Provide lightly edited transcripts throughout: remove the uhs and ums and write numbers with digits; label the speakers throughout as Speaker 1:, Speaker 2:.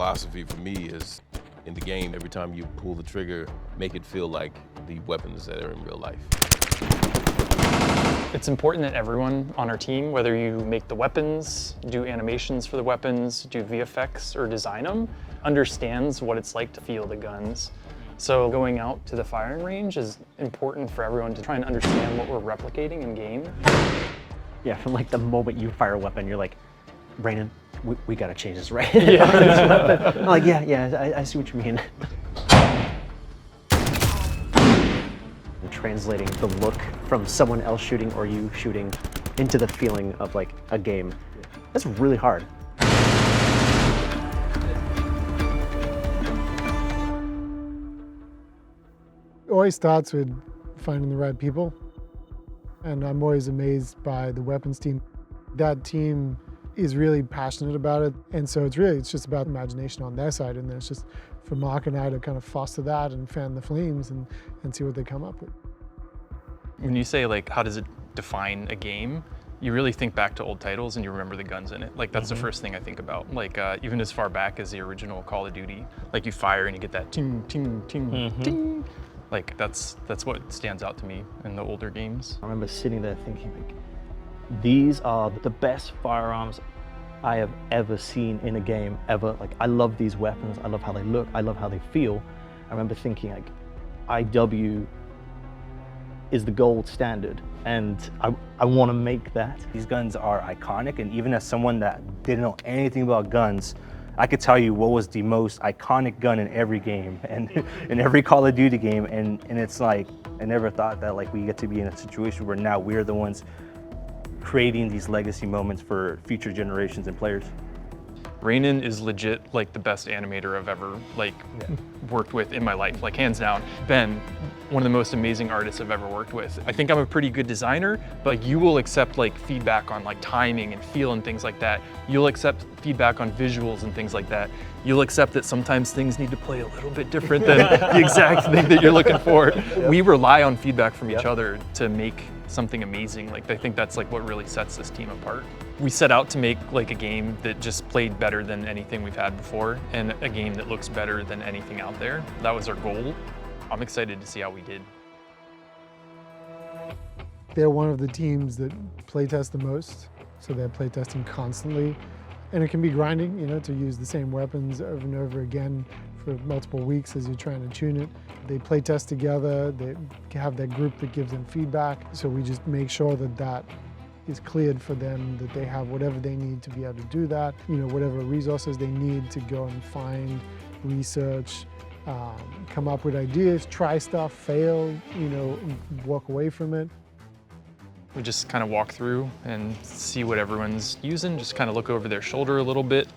Speaker 1: philosophy for me is, in the game, every time you pull the trigger, make it feel like the weapons that are in real life.
Speaker 2: It's important that everyone on our team, whether you make the weapons, do animations for the weapons, do VFX, or design them, understands what it's like to feel the guns. So going out to the firing range is important for everyone to try and understand what we're replicating in game.
Speaker 3: Yeah, from like the moment you fire a weapon, you're like, Brandon, we gotta change this, right?
Speaker 2: Yeah.
Speaker 3: I'm like, yeah, I see what you mean. Translating the look from someone else shooting or you shooting into the feeling of like a game, that's really hard.
Speaker 4: It always starts with finding the right people. And I'm always amazed by the weapons team. That team is really passionate about it. And so it's just about imagination on their side. And then it's just for Mark and I to kind of foster that and fan the flames and see what they come up with.
Speaker 2: When you say like, how does it define a game? You really think back to old titles and you remember the guns in it. Like that's the first thing I think about. Like even as far back as the original Call of Duty, like you fire and you get that ting, ting, ting, ting. Like that's what stands out to me in the older games.
Speaker 3: I remember sitting there thinking like, these are the best firearms I have ever seen in a game ever. Like I love these weapons, I love how they look, I love how they feel. I remember thinking like, IW is the gold standard and I want to make that.
Speaker 5: These guns are iconic, and even as someone that didn't know anything about guns, I could tell you what was the most iconic gun in every game and in every Call of Duty game, and it's like, I never thought that like we get to be in a situation where now we're the ones creating these legacy moments for future generations and players.
Speaker 2: Rainin is legit like the best animator I've ever worked with in my life, like hands down. Ben, one of the most amazing artists I've ever worked with. I think I'm a pretty good designer, but like, you will accept like feedback on like timing and feel and things like that. You'll accept feedback on visuals and things like that. You'll accept that sometimes things need to play a little bit different than the exact thing that you're looking for. We rely on feedback from each other to make something amazing. Like I think that's like what really sets this team apart. We set out to make like a game that just played better than anything we've had before and a game that looks better than anything out there. That was our goal. I'm excited to see how we did.
Speaker 4: They're one of the teams that playtest the most, so they're playtesting constantly. And it can be grinding, you know, to use the same weapons over and over again for multiple weeks as you're trying to tune it. They playtest together, they have that group that gives them feedback, so we just make sure that that is cleared for them, that they have whatever they need to be able to do that, you know, whatever resources they need to go and find, research, come up with ideas, try stuff, fail, you know, walk away from it.
Speaker 2: We just kind of walk through and see what everyone's using, just kind of look over their shoulder a little bit,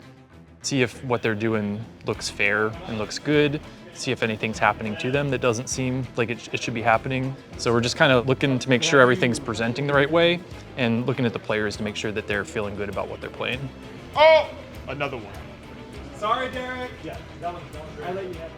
Speaker 2: see if what they're doing looks fair and looks good, see if anything's happening to them that doesn't seem like it should be happening. So we're just kind of looking to make sure everything's presenting the right way and looking at the players to make sure that they're feeling good about what they're playing.
Speaker 6: Oh, another one. Sorry, Derek. Yeah, that one's great. I'll let you have it.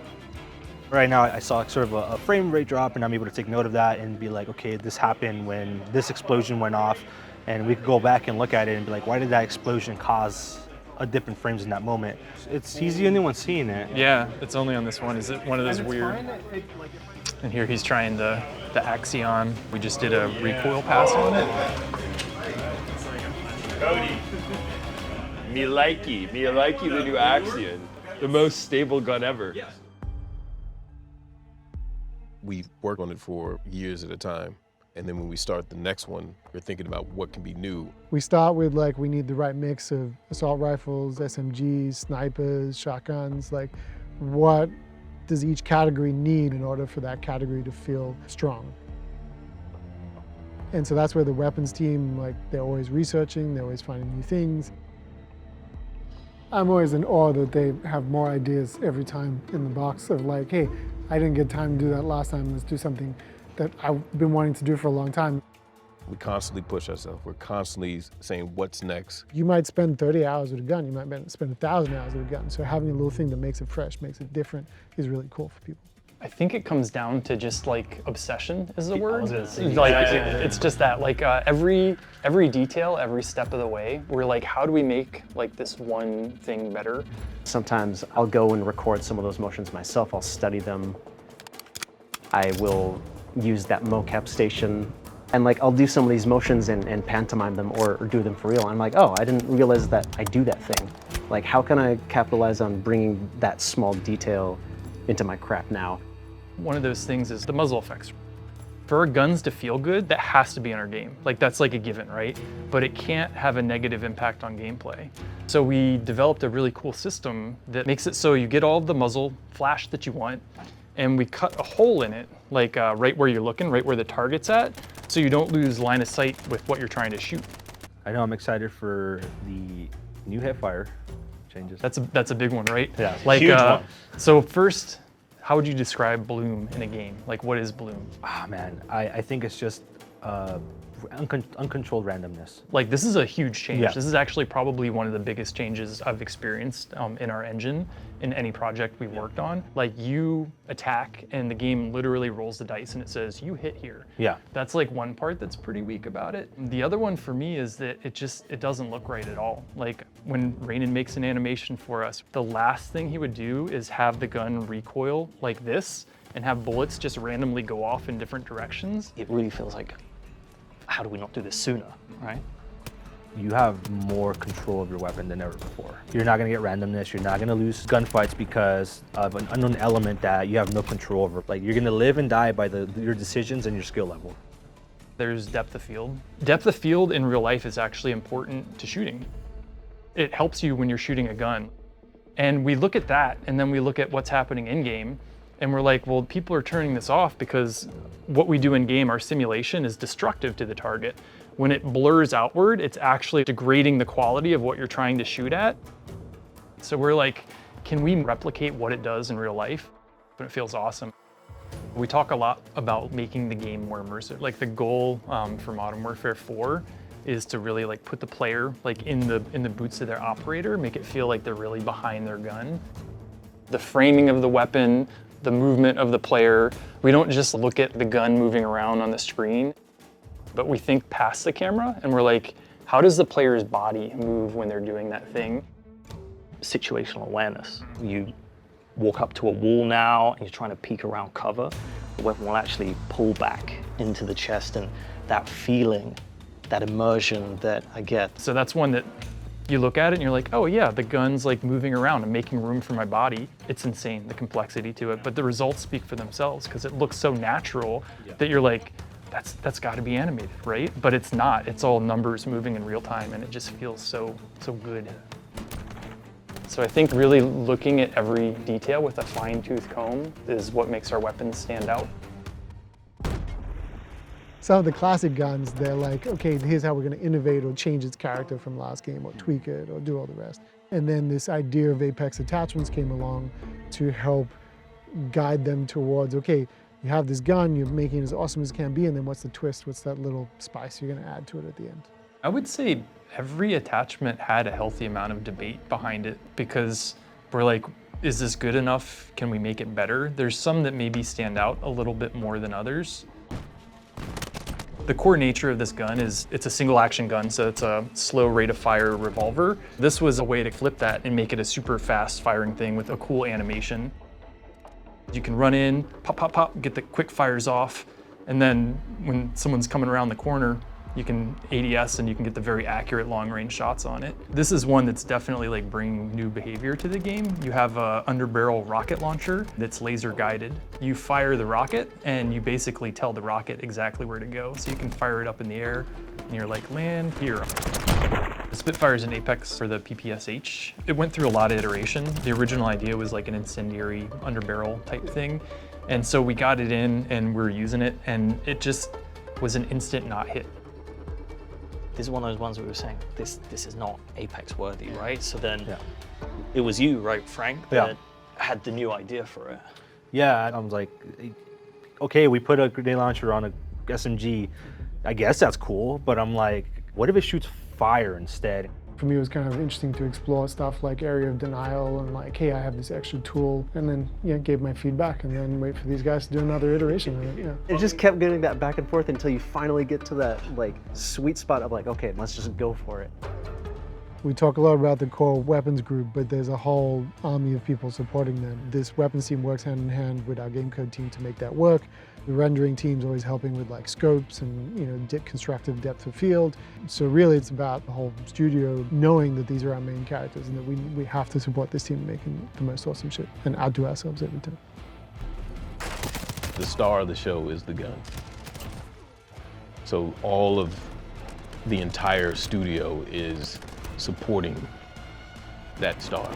Speaker 5: Right now I saw sort of a frame rate drop, and I'm able to take note of that and be like, okay, this happened when this explosion went off, and we could go back and look at it and be like, why did that explosion cause a dip in frames in that moment? He's the only one seeing it.
Speaker 2: Yeah, it's only on this one. Is it one of those weird? And here he's trying the Axion. We just did a recoil pass on it.
Speaker 6: Cody. Me likey the new Axion. The most stable gun ever.
Speaker 1: We work on it for years at a time. And then when we start the next one, we're thinking about what can be new.
Speaker 4: We start with like, we need the right mix of assault rifles, SMGs, snipers, shotguns, like what does each category need in order for that category to feel strong? And so that's where the weapons team, like they're always researching, they're always finding new things. I'm always in awe that they have more ideas every time in the box of like, hey, I didn't get time to do that last time, let's do something that I've been wanting to do for a long time.
Speaker 1: We constantly push ourselves. We're constantly saying, what's next?
Speaker 4: You might spend 30 hours with a gun, you might spend 1,000 hours with a gun. So having a little thing that makes it fresh, makes it different is really cool for people.
Speaker 2: I think it comes down to just like obsession is the word.
Speaker 3: was gonna say,
Speaker 2: Like
Speaker 3: yeah.
Speaker 2: it's just that like every detail, every step of the way, we're like, how do we make like this one thing better?
Speaker 7: Sometimes I'll go and record some of those motions myself. I'll study them. I will use that mocap station and like I'll do some of these motions and pantomime them or do them for real. I'm like, oh, I didn't realize that I do that thing. Like, how can I capitalize on bringing that small detail into my crap now?
Speaker 2: One of those things is the muzzle effects. For our guns to feel good, that has to be in our game. Like that's like a given, right? But it can't have a negative impact on gameplay. So we developed a really cool system that makes it so you get all the muzzle flash that you want, and we cut a hole in it, like right where you're looking, right where the target's at, so you don't lose line of sight with what you're trying to shoot.
Speaker 5: I know I'm excited for the new hipfire changes.
Speaker 2: That's a big one, right?
Speaker 5: Yeah,
Speaker 2: Like,
Speaker 5: huge one.
Speaker 2: So first, how would you describe bloom in a game? Like, what is bloom?
Speaker 5: Ah, man, I think it's just uncontrolled randomness.
Speaker 2: Like, this is a huge change.
Speaker 5: Yeah.
Speaker 2: This is actually probably one of the biggest changes I've experienced in our engine in any project we've worked on. Like, you attack and the game literally rolls the dice and it says, you hit here.
Speaker 5: Yeah.
Speaker 2: That's like one part that's pretty weak about it. The other one for me is that it doesn't look right at all. Like, when Rainon makes an animation for us, the last thing he would do is have the gun recoil like this and have bullets just randomly go off in different directions.
Speaker 3: It really feels like, how do we not do this sooner, right?
Speaker 5: You have more control of your weapon than ever before. You're not gonna get randomness, you're not gonna lose gunfights because of an unknown element that you have no control over. Like, you're gonna live and die by your decisions and your skill level.
Speaker 2: There's depth of field. Depth of field in real life is actually important to shooting. It helps you when you're shooting a gun. And we look at that, and then we look at what's happening in game, and we're like, well, people are turning this off because what we do in game, our simulation, is destructive to the target. When it blurs outward, it's actually degrading the quality of what you're trying to shoot at. So we're like, can we replicate what it does in real life? But it feels awesome. We talk a lot about making the game more immersive. Like, the goal for Modern Warfare 4 is to really like put the player like in the boots of their operator, make it feel like they're really behind their gun. The framing of the weapon, the movement of the player. We don't just look at the gun moving around on the screen, but we think past the camera and we're like, how does the player's body move when they're doing that thing?
Speaker 3: Situational awareness. You walk up to a wall now and you're trying to peek around cover. The weapon will actually pull back into the chest, and that feeling, that immersion that I get.
Speaker 2: So that's one that you look at it and you're like, oh yeah, the gun's like moving around and making room for my body. It's insane, the complexity to it, but the results speak for themselves because it looks so natural that you're like, that's got to be animated, right? But it's not. It's all numbers moving in real time, and it just feels so good. So I think really looking at every detail with a fine-tooth comb is what makes our weapons stand out.
Speaker 4: Some of the classic guns, they're like, okay, here's how we're going to innovate or change its character from last game or tweak it or do all the rest. And then this idea of Apex attachments came along to help guide them towards, okay, you have this gun, you're making it as awesome as it can be, and then what's the twist? What's that little spice you're going to add to it at the end?
Speaker 2: I would say every attachment had a healthy amount of debate behind it because we're like, is this good enough? Can we make it better? There's some that maybe stand out a little bit more than others. The core nature of this gun is it's a single action gun, so it's a slow rate of fire revolver. This was a way to flip that and make it a super fast firing thing with a cool animation. You can run in, pop, pop, pop, get the quick fires off, and then when someone's coming around the corner, you can ADS and you can get the very accurate long range shots on it. This is one that's definitely like bringing new behavior to the game. You have a underbarrel rocket launcher that's laser guided. You fire the rocket and you basically tell the rocket exactly where to go. So you can fire it up in the air and you're like, land here. The Spitfire's in Apex for the PPSH. It went through a lot of iteration. The original idea was like an incendiary underbarrel type thing. And so we got it in and we're using it, and it just was an instant not hit.
Speaker 3: This is one of those ones where we were saying, this is not Apex worthy, right? So then it was you, right, Frank, that had the new idea for it.
Speaker 5: Yeah, I was like, okay, we put a grenade launcher on a SMG. I guess that's cool, but I'm like, what if it shoots fire instead?
Speaker 4: For me, it was kind of interesting to explore stuff like area of denial and like, hey, I have this extra tool, and then gave my feedback and then wait for these guys to do another iteration of it.
Speaker 7: It just kept getting that back and forth until you finally get to that like sweet spot of like, okay, let's just go for it.
Speaker 4: We talk a lot about the core weapons group, but there's a whole army of people supporting them. This weapons team works hand in hand with our game code team to make that work. The rendering team's always helping with like scopes and constructive depth of field. So really it's about the whole studio knowing that these are our main characters and that we have to support this team making the most awesome shit and outdo ourselves every time.
Speaker 1: The star of the show is the gun. So all of the entire studio is supporting that star.